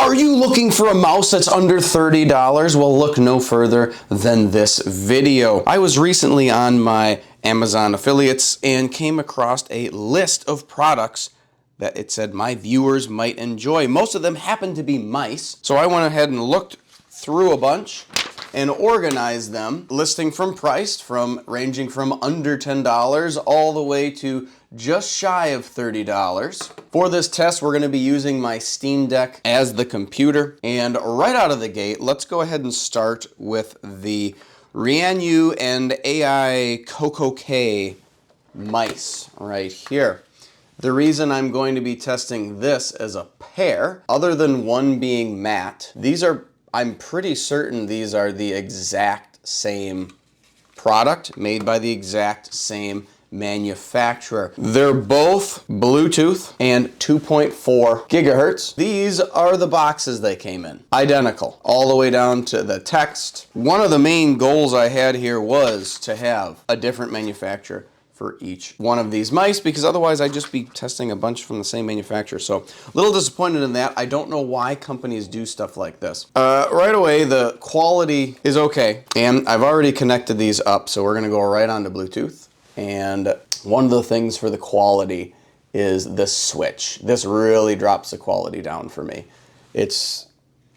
Are you looking for a mouse that's under $30? Well, look no further than this video. I was recently on my Amazon affiliates and came across a list of products that it said my viewers might enjoy. Most of them happen to be mice. So I went ahead and looked through a bunch and organized them, listing ranging from under $10 all the way to just shy of $30. For this test, we're going to be using my Steam Deck as the computer. And right out of the gate, let's go ahead and start with the Rianyu and AI Coco K mice right here. The reason I'm going to be testing this as a pair, other than one being matte, I'm pretty certain these are the exact same product made by the exact same manufacturer. They're both Bluetooth and 2.4 gigahertz. These are the boxes they came in. Identical, all the way down to the text. One of the main goals I had here was to have a different manufacturer for each one of these mice, because otherwise I'd just be testing a bunch from the same manufacturer. So a little disappointed in that. I don't know why companies do stuff like this. Right away, the quality is okay. And I've already connected these up, so we're gonna go right on to Bluetooth. And one of the things for the quality is this switch. This really drops the quality down for me. It's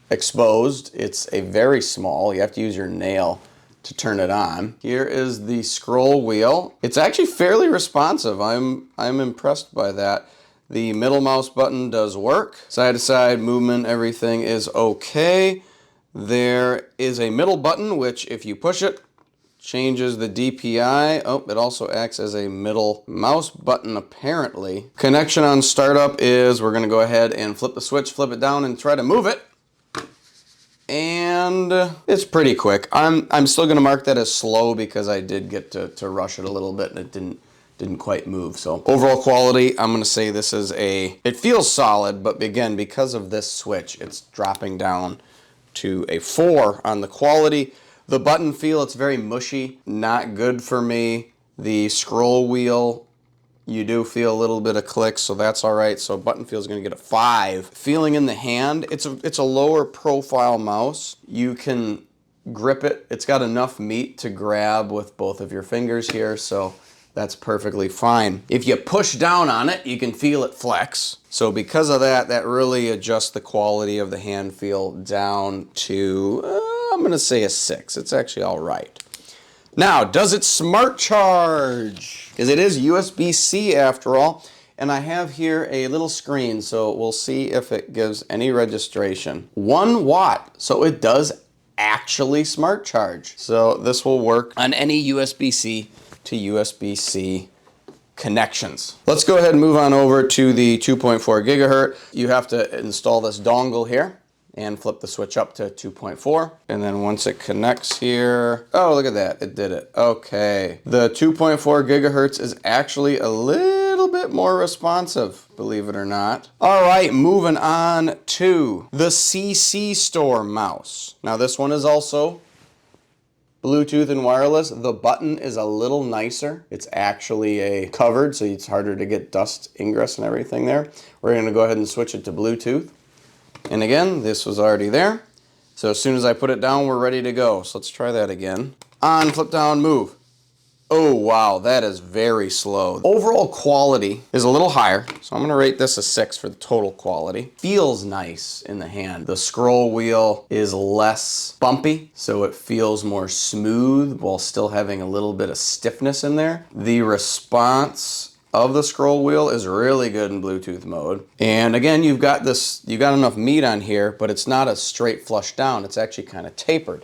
exposed, it's a very small, you have to use your nail to turn it on. Here is the scroll wheel. It's actually fairly responsive. I'm impressed by that. The middle mouse button does work. Side to side movement, everything is okay. There is a middle button, which if you push it, changes the DPI. Oh, it also acts as a middle mouse button apparently. Connection on startup is, we're gonna go ahead and flip the switch, flip it down and try to move it. And it's pretty quick. I'm still gonna mark that as slow because I did get to rush it a little bit and it didn't quite move. So overall quality, I'm gonna say this is it feels solid, but again, because of this switch, it's dropping down to a 4 on the quality. The button feel, it's very mushy, not good for me. The scroll wheel, you do feel a little bit of clicks, so that's all right. So button feel is gonna get a 5. Feeling in the hand, it's a lower profile mouse. You can grip it. It's got enough meat to grab with both of your fingers here, so that's perfectly fine. If you push down on it, you can feel it flex. So because of that, that really adjusts the quality of the hand feel down to, I'm gonna say a 6. It's actually all right. Now, does it smart charge? Because it is USB-C after all. And I have here a little screen, so we'll see if it gives any registration. 1 watt, so it does actually smart charge. So this will work on any USB-C to USB-C connections. Let's go ahead and move on over to the 2.4 gigahertz. You have to install this dongle here and flip the switch up to 2.4. And then once it connects here, oh, look at that, it did it. Okay. The 2.4 gigahertz is actually a little bit more responsive, believe it or not. All right, moving on to the CC Store mouse. Now this one is also Bluetooth and wireless. The button is a little nicer. It's actually covered, so it's harder to get dust ingress and everything there. We're gonna go ahead and switch it to Bluetooth. And again, this was already there. So as soon as I put it down, we're ready to go. So let's try that again. On, flip down, move. Oh, wow, that is very slow. Overall quality is a little higher, so I'm gonna rate this a 6 for the total quality. Feels nice in the hand. The scroll wheel is less bumpy, so it feels more smooth while still having a little bit of stiffness in there. The response of the scroll wheel is really good in Bluetooth mode. And again, you've got enough meat on here, but it's not a straight flush down. It's actually kind of tapered.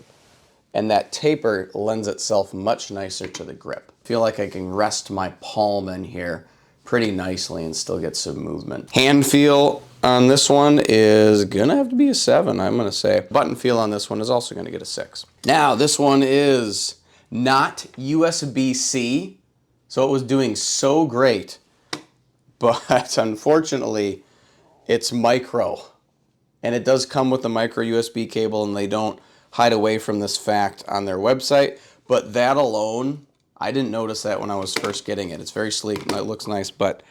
And that taper lends itself much nicer to the grip. I feel like I can rest my palm in here pretty nicely and still get some movement. Hand feel on this one is gonna have to be a 7, I'm gonna say. Button feel on this one is also gonna get a 6. Now, this one is not USB-C, so it was doing so great, but unfortunately, it's micro. And it does come with a micro USB cable, and they don't hide away from this fact on their website. But that alone, I didn't notice that when I was first getting it. It's very sleek and it looks nice, but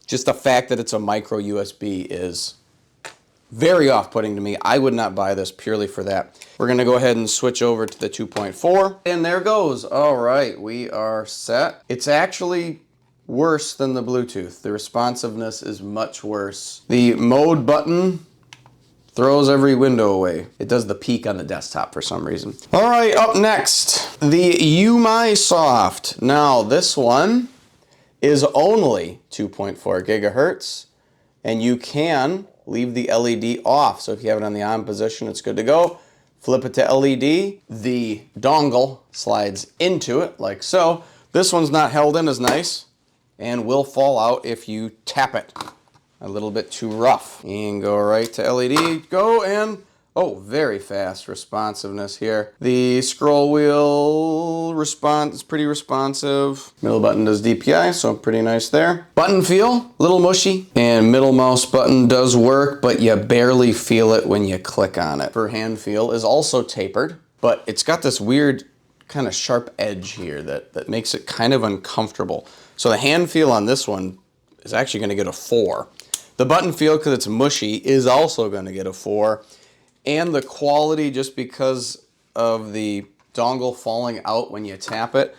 just the fact that it's a micro USB is Very off-putting to me. I would not buy this purely for that. We're gonna go ahead and switch over to the 2.4. And there goes. All right, we are set. It's actually worse than the Bluetooth. The responsiveness is much worse. The mode button throws every window away. It does the peak on the desktop for some reason. All right, up next, the UMISoft. Now, this one is only 2.4 gigahertz, and you can leave the LED off. So if you have it on the on position, it's good to go. Flip it to LED. The dongle slides into it like so. This one's not held in as nice and will fall out if you tap it a little bit too rough. And go right to LED, go, and oh, very fast responsiveness here. The scroll wheel response is pretty responsive. Middle button does DPI, so pretty nice there. Button feel, a little mushy, and middle mouse button does work, but you barely feel it when you click on it. For hand feel is also tapered, but it's got this weird kind of sharp edge here that makes it kind of uncomfortable. So the hand feel on this one is actually gonna get a 4. The button feel, because it's mushy, is also gonna get a 4. And the quality, just because of the dongle falling out when you tap it,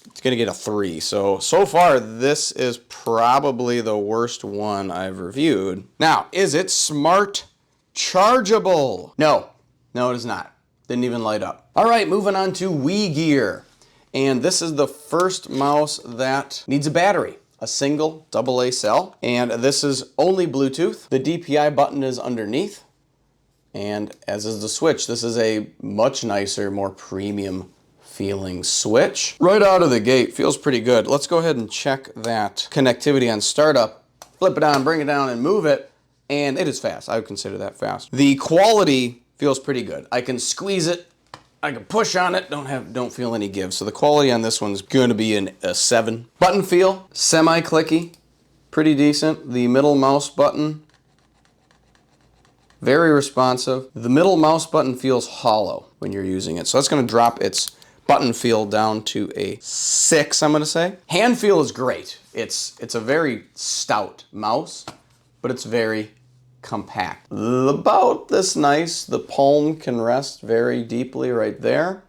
it's gonna get a 3. So far, this is probably the worst one I've reviewed. Now, is it smart chargeable? No, it is not. Didn't even light up. All right, moving on to Wii Gear. And this is the first mouse that needs a battery. A single AA cell. And this is only Bluetooth. The DPI button is underneath. And as is the switch, this is a much nicer, more premium feeling switch. Right out of the gate, feels pretty good. Let's go ahead and check that connectivity on startup. Flip it on, bring it down, and move it. And it is fast. I would consider that fast. The quality feels pretty good. I can squeeze it, I can push on it, don't feel any give. So the quality on this one's going to be a 7. Button feel, semi-clicky, pretty decent. The middle mouse button, very responsive. The middle mouse button feels hollow when you're using it. So that's going to drop its button feel down to a 6, I'm going to say. Hand feel is great. It's a very stout mouse, but it's very compact. About this nice. The palm can rest very deeply right there.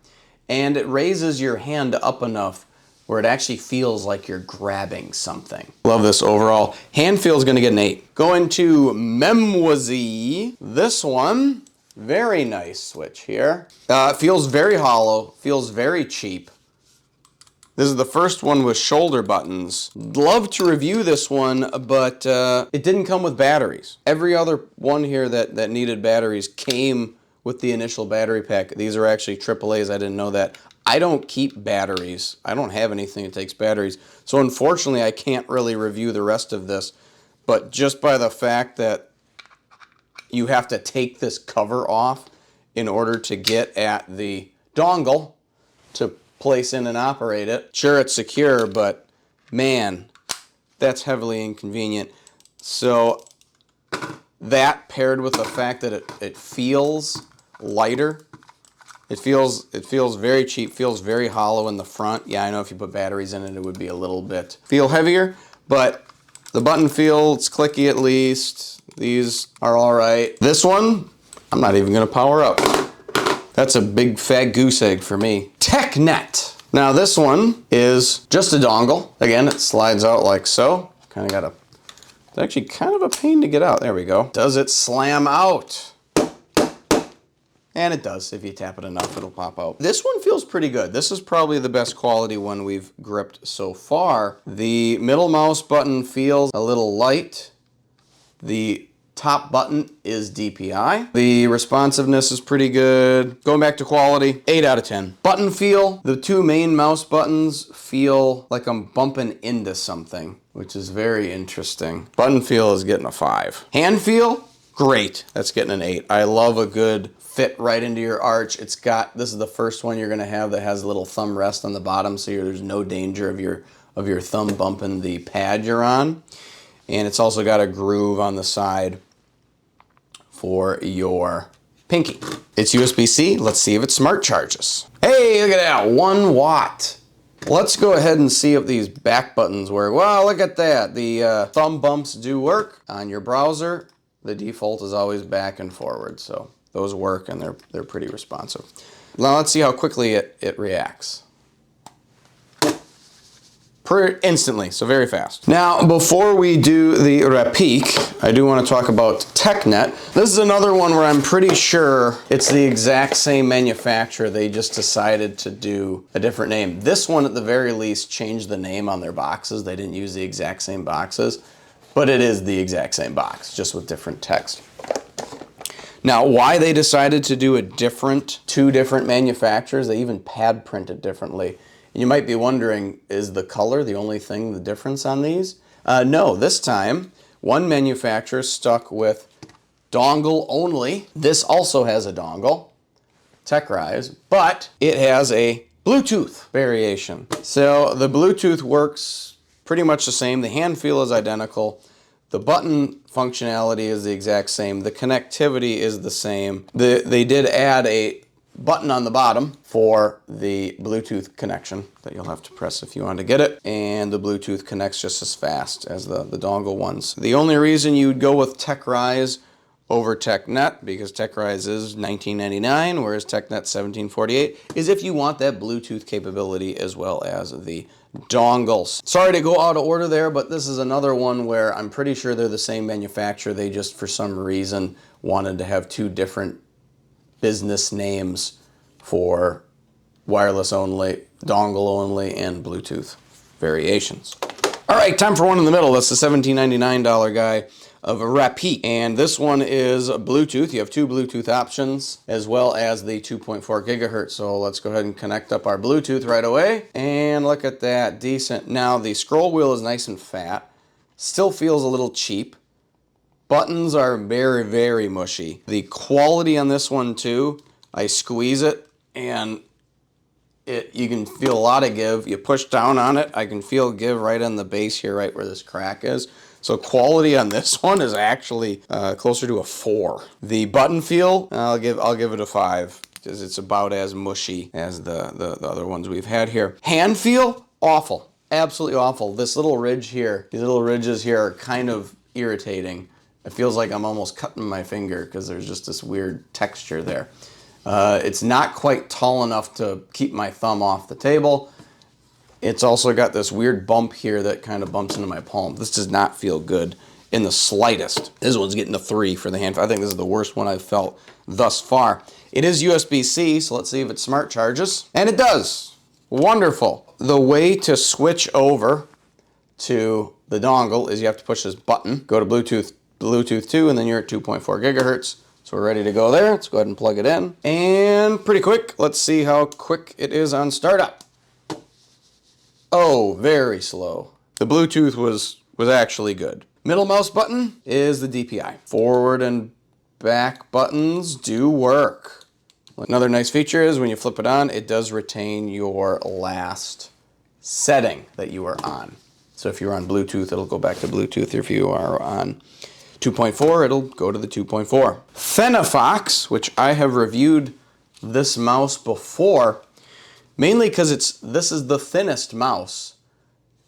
And it raises your hand up enough where it actually feels like you're grabbing something. Love this overall. Hand feel is gonna get an 8. Going to Memoisy. This one, very nice switch here. Feels very hollow, feels very cheap. This is the first one with shoulder buttons. Love to review this one, but it didn't come with batteries. Every other one here that needed batteries came with the initial battery pack. These are actually AAAs, I didn't know that. I don't keep batteries. I don't have anything that takes batteries. So unfortunately, I can't really review the rest of this. But just by the fact that you have to take this cover off in order to get at the dongle to place in and operate it. Sure, it's secure, but man, that's heavily inconvenient. So that paired with the fact that it feels lighter, it feels very cheap, feels very hollow in the front. Yeah, I know if you put batteries in it, it would be a little bit feel heavier, but the button feels clicky at least. These are all right. This one, I'm not even gonna power up. That's a big fat goose egg for me. TechNet. Now this one is just a dongle. Again, it slides out like so. It's actually kind of a pain to get out. There we go. Does it slam out? And it does. If you tap it enough, it'll pop out. This one feels pretty good. This is probably the best quality one we've gripped so far. The middle mouse button feels a little light. The top button is DPI. The responsiveness is pretty good. Going back to quality, 8 out of 10. Button feel, the 2 main mouse buttons feel like I'm bumping into something, which is very interesting. Button feel is getting a 5. Hand feel, great. That's getting an 8. I love a good fit right into your arch. This is the first one you're gonna have that has a little thumb rest on the bottom, so there's no danger of your thumb bumping the pad you're on. And it's also got a groove on the side for your pinky. It's USB-C. Let's see if it smart charges. Hey, look at that, 1 watt. Let's go ahead and see if these back buttons work. Wow, look at that. The thumb bumps do work on your browser. the default is always back and forward, so those work and they're pretty responsive. Now let's see how quickly it reacts. Instantly, so very fast. Now, before we do the Rapik, I do want to talk about TechNet. This is another one where I'm pretty sure it's the exact same manufacturer. They just decided to do a different name. This one, at the very least, changed the name on their boxes. They didn't use the exact same boxes, but it is the exact same box, just with different text. Now, why they decided to do two different manufacturers, they even pad print it differently. You might be wondering, is the color the only thing, the difference on these? No, this time, one manufacturer stuck with dongle only. This also has a dongle, TechRise, but it has a Bluetooth variation. So the Bluetooth works pretty much the same. The hand feel is identical. The button functionality is the exact same. The connectivity is the same. They did add a button on the bottom for the Bluetooth connection that you'll have to press if you want to get it, and the Bluetooth connects just as fast as the dongle ones. The only reason you'd go with TechRise over TechNet, because TechRise is $19.99 whereas TechNet $17.48, is if you want that Bluetooth capability as well as the dongles. Sorry to go out of order there, but this is another one where I'm pretty sure they're the same manufacturer. They just for some reason wanted to have two different business names for wireless only, dongle only, and Bluetooth variations. All right, time for one in the middle. That's the $17.99 guy of a Rapik. And this one is Bluetooth. You have two Bluetooth options as well as the 2.4 gigahertz. So let's go ahead and connect up our Bluetooth right away. And look at that, decent. Now the scroll wheel is nice and fat. Still feels a little cheap. Buttons are very, very mushy. The quality on this one too, I squeeze it and you can feel a lot of give. You push down on it, I can feel give right on the base here, right where this crack is. So quality on this one is actually closer to a 4. The button feel, I'll give it a 5 because it's about as mushy as the other ones we've had here. Hand feel, awful, absolutely awful. This little ridge here, these little ridges here are kind of irritating. It feels like I'm almost cutting my finger because there's just this weird texture there. It's not quite tall enough to keep my thumb off the table. It's also got this weird bump here that kind of bumps into my palm. This does not feel good in the slightest. This one's getting a 3 for the hand. I think this is the worst one I've felt thus far. It is USB-C, so let's see if it smart charges. And it does. Wonderful. The way to switch over to the dongle is you have to push this button, go to Bluetooth 2, and then you're at 2.4 gigahertz. So we're ready to go there. Let's go ahead and plug it in. And pretty quick. Let's see how quick it is on startup. Oh, very slow. The Bluetooth was actually good. Middle mouse button is the DPI. Forward and back buttons do work. Another nice feature is when you flip it on, it does retain your last setting that you were on. So if you're on Bluetooth, it'll go back to Bluetooth. If you are on 2.4, it'll go to the 2.4. Fenifox, which I have reviewed this mouse before, mainly because this is the thinnest mouse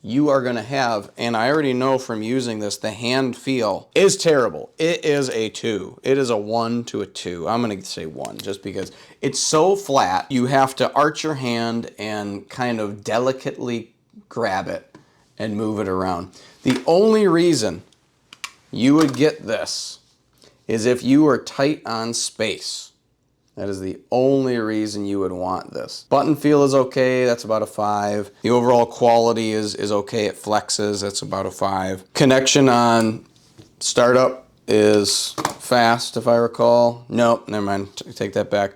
you are going to have, and I already know from using this, the hand feel is terrible. It is a 2. It is a 1 to a 2. I'm going to say 1 just because it's so flat. You have to arch your hand and kind of delicately grab it and move it around. The only reason you would get this is if you were tight on space. That is the only reason you would want this. Button feel is okay, that's about a 5. The overall quality is okay, it flexes, that's about a 5. Connection on startup is fast, if I recall. Nope, never mind, take that back.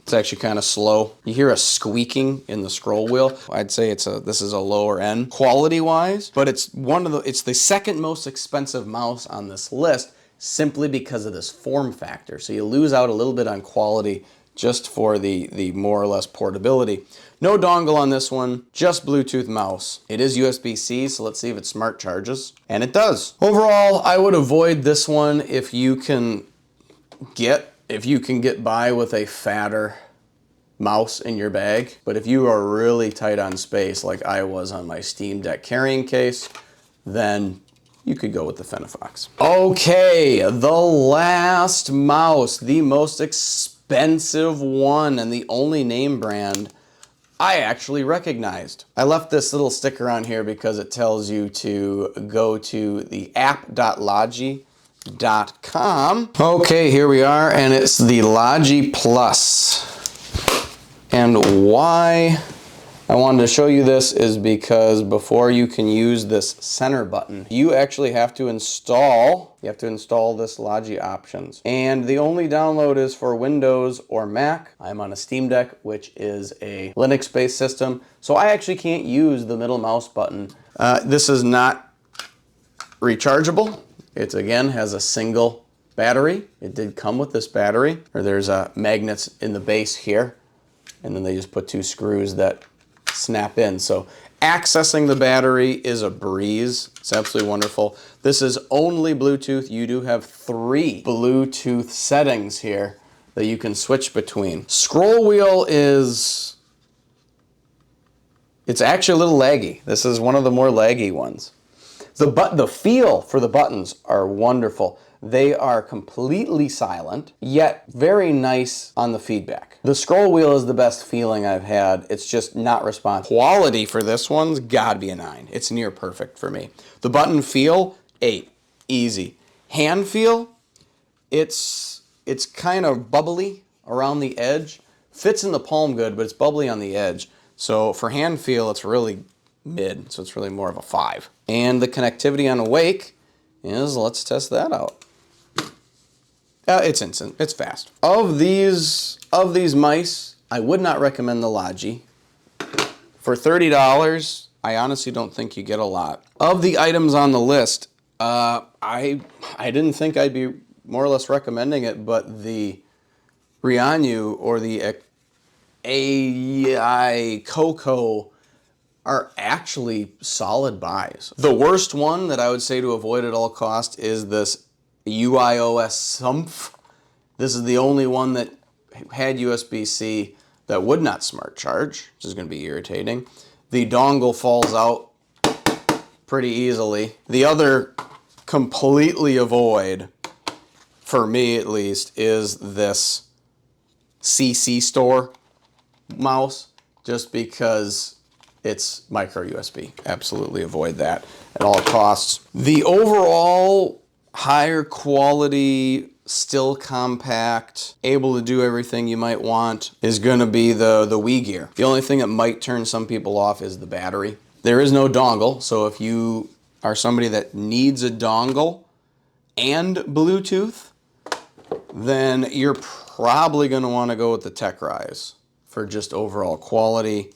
It's actually kind of slow. You hear a squeaking in the scroll wheel. I'd say this is a lower end quality-wise, but it's the second most expensive mouse on this list, simply because of this form factor. So you lose out a little bit on quality just for the more or less portability. No dongle on this one, just Bluetooth mouse. It is USB-C, so let's see if it smart charges. And it does. Overall, I would avoid this one if you can get by with a fatter mouse in your bag. But if you are really tight on space, like I was on my Steam Deck carrying case, then you could go with the Fenifox. Okay, the last mouse, the most expensive one and the only name brand I actually recognized. I left this little sticker on here because it tells you to go to the app.logi.com. Okay, here we are, and it's the Logi Plus. And why I wanted to show you this is because before you can use this center button, you actually have to install this Logi Options. And the only download is for Windows or Mac. I'm on a Steam Deck, which is a Linux-based system, so I actually can't use the middle mouse button. This is not rechargeable. It again has a single battery. It did come with this battery, or there's magnets in the base here, and then they just put 2 screws that snap in. So accessing the battery is a breeze. It's absolutely wonderful. This is only Bluetooth. You do have 3 Bluetooth settings here that you can switch between. Scroll wheel it's actually a little laggy. This is one of the more laggy ones. The feel for the buttons are wonderful. They are completely silent, yet very nice on the feedback. The scroll wheel is the best feeling I've had. It's just not responsive. Quality for this one's gotta be a 9. It's near perfect for me. The button feel, 8. Easy. Hand feel, it's kind of bubbly around the edge. Fits in the palm good, but it's bubbly on the edge. So for hand feel, it's really mid, so it's really more of a 5. And the connectivity on Awake is, let's test that out. It's instant. It's fast. Of these mice, I would not recommend the Logi. For $30, I honestly don't think you get a lot. Of the items on the list, I didn't think I'd be more or less recommending it, but the Ryoanyu or the AI Coco are actually solid buys. The worst one that I would say to avoid at all costs is this UIOS Sumph. This is the only one that had USB-C that would not smart charge, which is going to be irritating. The dongle falls out pretty easily. The other completely avoid, for me at least, is this CC Store mouse, just because it's micro USB. Absolutely avoid that at all costs. The overall higher quality, still compact, able to do everything you might want is going to be the Wii Gear. The only thing that might turn some people off is the battery. There is no dongle, so if you are somebody that needs a dongle and Bluetooth, then you're probably going to want to go with the TechRise for just overall quality,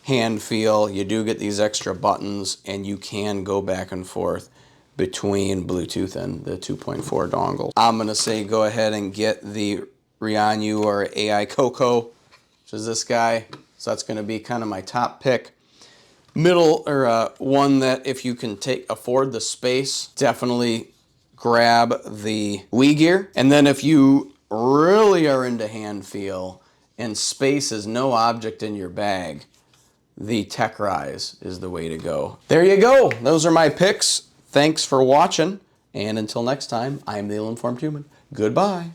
hand feel. You do get these extra buttons, and you can go back and forth between Bluetooth and the 2.4 dongle. I'm going to say go ahead and get the Ryoanyu or AI Coco, which is this guy. So that's going to be kind of my top pick. Middle, or one that if you can afford the space, definitely grab the Wii Gear. And then if you really are into hand feel and space is no object in your bag, the TechRise is the way to go. There you go. Those are my picks. Thanks for watching, and until next time, I am the Ill-Informed Human. Goodbye.